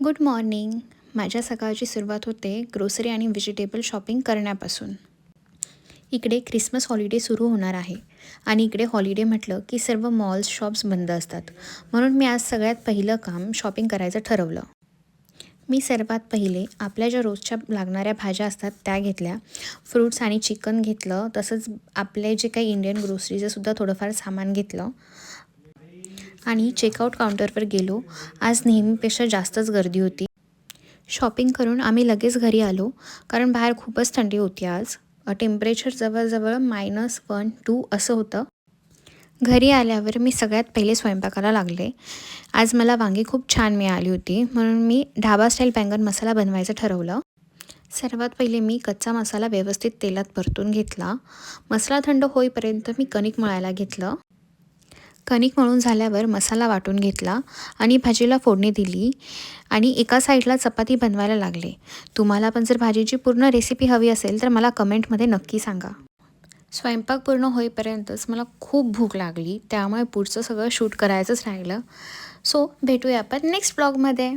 Good morning. माझ्या सकाळची सुरुवात होते ग्रोसरी आणि व्हेजिटेबल शॉपिंग करण्यापासून. इकडे ख्रिसमस हॉलिडे सुरू होणार आहे आणि इकडे हॉलिडे म्हटलं की सर्व मॉल्स शॉप्स बंद असतात. म्हणून मी आज सगळ्यात पहिलं काम शॉपिंग करायचं ठरवलं. मी सर्वात पहिले आपल्या ज्या रोजच्या लागणाऱ्या भाज्या असतात त्या घेतल्या. फ्रूट्स आणि चिकन घेतलं. तसंच आपले जे काही इंडियन ग्रोसरीचं सुद्धा थोडंफार सामान घेतलं आणि चेकआउट काउंटरवर गेलो. आज नेहमीपेक्षा जास्तच गर्दी होती. शॉपिंग करून आम्ही लगेच घरी आलो, कारण बाहेर खूपच थंडी होती आज. टेम्परेचर जवळजवळ -1-2 असं होतं. घरी आल्यावर मी सगळ्यात पहिले स्वयंपाकाला लागले. आज मला वांगी खूप छान मिळाली होती, म्हणून मी ढाबा स्टाईल बैंगन मसाला बनवायचं ठरवलं. सर्वात पहिले मी कच्चा मसाला व्यवस्थित तेलात परतून घेतला. मसाला थंड होईपर्यंत मी कणिक मळायला घेतलं. कणिक मळून झाल्यावर मसाला वाटून घेतला आणि भाजीला फोडणी दिली आणि एका साईडला चपाती बनवायला लागले. तुम्हाला पण जर भाजीची पूर्ण रेसिपी हवी असेल तर मला कमेंटमध्ये नक्की सांगा. स्वयंपाक पूर्ण होईपर्यंतच मला खूप भूक लागली, त्यामुळे पुढचं सगळं शूट करायचंच राहिलं. सो भेटूया आपण नेक्स्ट ब्लॉगमध्ये.